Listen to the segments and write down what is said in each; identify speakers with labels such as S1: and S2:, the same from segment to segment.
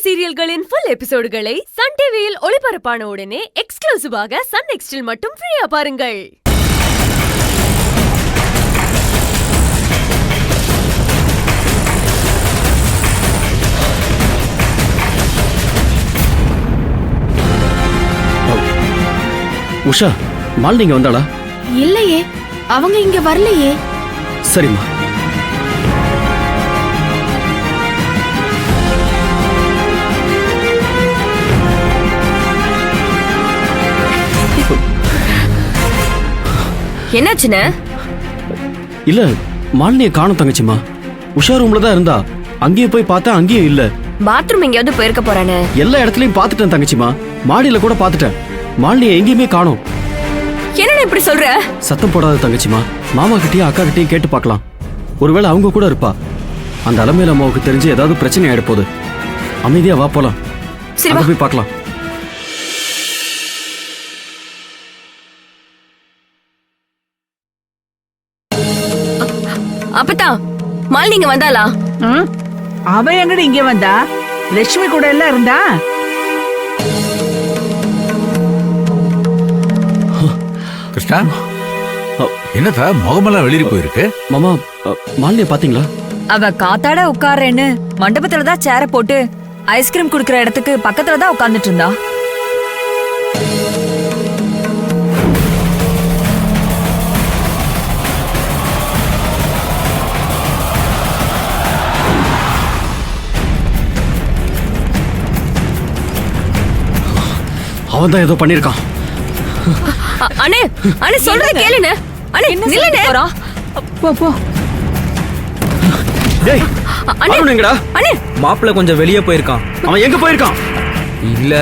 S1: சீரியல்களின் full எபிசோடுகளை Sun டிவியில் ஒளிபரப்பான உடனே எக்ஸ்க்ளூசிவாக சன் நெக்ஸ்டில் மட்டும் ஃப்ரீயா பாருங்கள்.
S2: உஷா, மாலினி இங்க வந்தாளா?
S3: இல்லையே, அவங்க இங்க வரலையே.
S2: சரிம்மா.
S1: என்னாச்சுன்னு?
S2: இல்ல, மாலினியை காணோம் தங்கச்சிமா. உஷா ரூம்ல தான் இருந்தா. அங்கேயே போய் பார்த்தா அங்கேயும் இல்ல.
S1: பாத்ரூம் எங்கேயாவது போயிருக்க போறானே.
S2: எல்லா இடத்துலயும் பாத்துட்டேன் தங்கச்சிமா. மாடியில கூட பாத்துட்டேன். மாலினியை எங்கேயுமே காணோம்.
S1: என்ன இப்படி சொல்ற?
S2: சத்தம் போடாத தங்கச்சிமா. மாமா கிட்டயும் அக்கா கிட்டயும் கேட்டு பார்க்கலாம். ஒருவேளை அவங்க கூட இருப்பா. அந்த அலமேல அம்மாவுக்கு தெரிஞ்சு ஏதாவது பிரச்சனை ஆயிட போகுது. அமைதியா வா போலாம்.
S1: சரி,
S2: போய் பார்க்கலாம்.
S1: அப்பதா மாலினி இங்க வந்தாளா?
S4: அவ எங்கடி இங்க வந்தா? லட்சுமி கூட எல்லாம் இருந்தா.
S5: கிருஷ்ணா, என்னதா முகமெல்லாம் வெளியே போயிருக்கு?
S2: மாமா, மாலினியை பாத்தீங்களா?
S6: அவ காத்தாட உட்கார்றேன்னு மண்டபத்துல தான் சேர போட்டு ஐஸ்கிரீம் குடுக்கற இடத்துக்கு பக்கத்துல தான் உட்கார்ந்துட்டு இருந்தா.
S2: அவன் தான் ஏதோ பண்ணிருக்கான்.
S1: அண்ணே, அண்ணே சொல்றத கேளுங்க. அண்ணே நில்லுங்க.
S4: போ போ.
S2: டேய், அருண் எங்கடா?
S1: அண்ணே,
S7: மாப்பிள்ள கொஞ்சம் வெளியே போயிருக்கான்.
S2: அவன் எங்க போயிருக்கான்?
S7: இல்ல,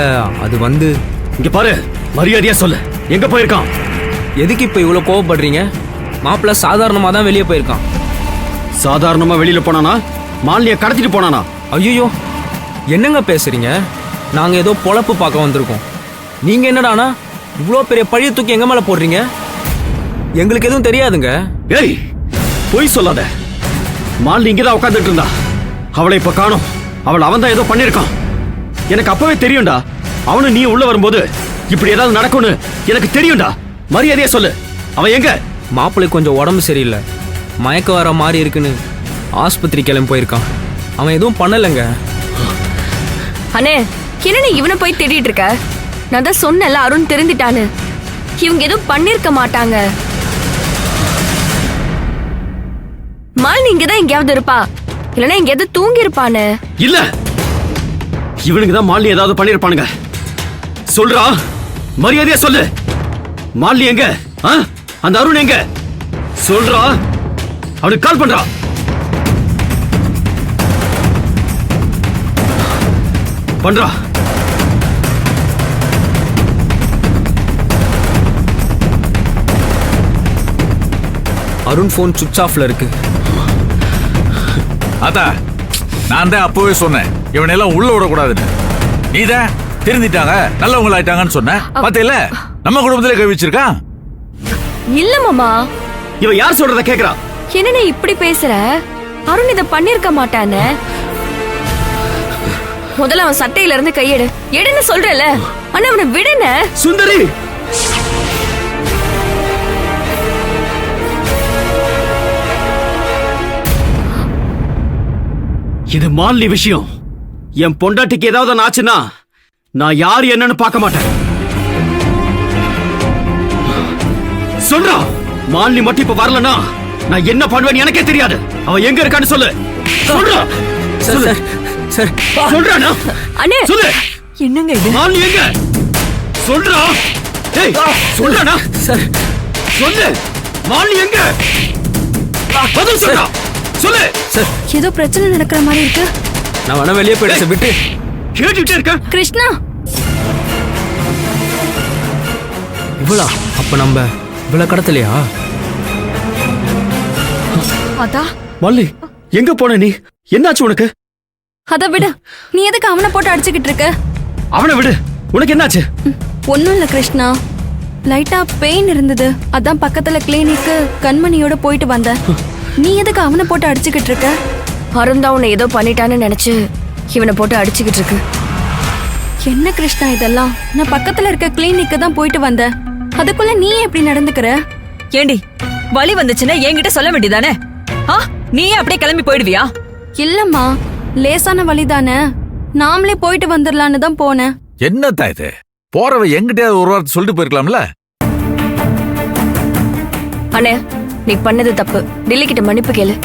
S7: அது வந்து
S2: இங்க பாரு, மரியாதையா சொல்லு, எங்க போயிருக்கான்?
S7: எதுக்கு இப்ப இவ்வளவு கோவப்படுறீங்க? மாப்பிள்ள சாதாரணமா தான் வெளியே போயிருக்கான்.
S2: சாதாரணமா வெளியில போனானா? மாலினியை கடத்திட்டு போனானா?
S7: ஐயோ, என்னங்க பேசுறீங்க? நாங்க ஏதோ பொழப்பு பார்க்க வந்திருக்கோம். நீங்க என்னடானா இவ்வளோ பெரிய பழிய தூக்கி எங்க மேல போடுறீங்க? எங்களுக்கு எதுவும் தெரியாதுங்க.
S2: ஏய், பொய் சொல்லாத. மாலினி இங்கதான் உட்காந்துட்டு இருந்தா. அவளை இப்ப காணோம். அவன் தான் ஏதோ பண்ணிருக்கான். எனக்கு அப்பவே தெரியும்டா. அவனு நீ உள்ள வரும்போது இப்படி ஏதாவது நடக்கும்னு எனக்கு தெரியும்டா. மரியாதையா சொல்லு, அவன் எங்க?
S7: மாப்பிள்ளை கொஞ்சம் உடம்பு சரியில்லை, மயக்க வர மாதிரி இருக்குன்னு ஆஸ்பத்திரி கிளம்பி போயிருக்கான். அவன் எதுவும் பண்ணலைங்க.
S1: அண்ணே, என்ன இவனை போய் தேடிட்டு இருக்க? நான் தான் சொன்னல, அருண் தெரிஞ்சிட்டான்னு. இவங்க எதுவும் பண்ணிருக்க மாட்டாங்க. மாலினி இங்கதான் எங்கேயாவது இருப்பா, இல்லனா எங்கேயாவது தூங்கி இருப்பானு.
S2: இல்ல, இவனுக்கு தான் மாலினி ஏதாவது பண்ணிருப்பானுங்க. சொல்றா, மரியாதையா சொல்லு. மாலினி எங்க? அந்த அருண் எங்க? சொல்றா, அவனுக்கு கால் பண்றா. பண்றா.
S7: அருண் போன் சுவிட்ச் ஆஃப்ல இருக்கு.
S5: அதா, நான் தான் அப்பவே சொன்னேன் இவனெல்லாம் உள்ள விடக்கூடாதுன்னு. நீதான் திருந்திட்டாங்க, நல்லவங்க ஆயிட்டாங்கன்னு சொன்ன. பாத்தீங்களா, நம்ம குடும்பத்திலே கவிச்சிருக்கான்.
S1: இல்ல மாமா,
S2: இவன் யார் சொல்றத கேக்குறா?
S1: என்ன இப்படி பேசுற? அருண் இத பண்ணிருக்க மாட்டானே. முதல்ல அவன் சட்டையில இருந்து கையெடு. எடுன்னு சொல்றல. ஆனா அவனை விடுன.
S2: சுந்தரி, இது மாலினி விஷயம். என் பொண்டாட்டிக்கு ஏதாவது ஆச்சுன்னா நான் யார் என்னன்னு பார்க்க மாட்டேன். சொல்றா, மாலினி மட்டும் இப்ப வரலனா நான் என்ன பண்ணுவேன்னு எனக்கே தெரியாது. அவ எங்க இருக்கான்னு சொல்லு. சொல்றா.
S7: சார், சார்,
S2: சொல்றானா?
S1: அண்ணே,
S2: சொல்லு.
S6: என்னங்க இது?
S2: மாலினி எங்க? சொல்றா. ஏய், சொல்றானா?
S7: சார்,
S2: சொல்லு. மாலினி எங்க? பதில் சொல்றா. சொல்லு.
S7: சார்,
S3: ஏதோ பிரச்சனை நடக்கிற மாதிரி இருக்கு.
S7: நான் வேணா வெளியே போயிடுச்சு. விட்டு
S2: கேட்டுட்டே இருக்க.
S1: கிருஷ்ணா,
S7: இவ்வளா? அப்ப நம்ம இவ்வளவு கடத்தலையா?
S3: அதா,
S2: மல்லி, எங்க போன நீ? என்னாச்சு உனக்கு?
S3: அத விடு. நீ எதுக்கு அவனை போட்டு அடிச்சுக்கிட்டு இருக்க?
S2: அவனை விடு. உனக்கு என்னாச்சு?
S3: ஒண்ணும் இல்ல கிருஷ்ணா, லைட்டா பெயின் இருந்தது. அதான் பக்கத்துல கிளினிக்கு கண்மணியோட போயிட்டு வந்தேன். நீ எதுக்கு அவனை போட்டு அடிச்சுக்கிட்டு இருக்க?
S1: அருண் தான் உன்னை ஏதோ பண்ணிட்டான்னு நினைச்சு இவனை போட்டு அடிச்சுக்கிட்டு இருக்கு.
S3: என்ன கிருஷ்ணா இதெல்லாம்? நான் பக்கத்துல இருக்க கிளினிக்கு தான் போயிட்டு வந்தேன். அதுக்குள்ள நீ எப்படி நடந்துக்கிற?
S6: ஏண்டி வலி வந்துச்சுன்னா என்கிட்ட சொல்ல வேண்டியதானே? நீயே அப்படியே கிளம்பி போயிடுவியா?
S3: இல்லம்மா, லேசான வலிதானே, நாமளே போயிட்டு வந்துடலான்னு தான் போனேன்.
S5: என்னத்தா இது? போறவ எங்கிட்டயாவது ஒரு வார்த்தை சொல்லிட்டு போயிருக்கலாம்ல.
S1: அண்ணே, நீ பண்ணது தப்பு. டெல்லி கிட்ட மன்னிப்பு கேளு.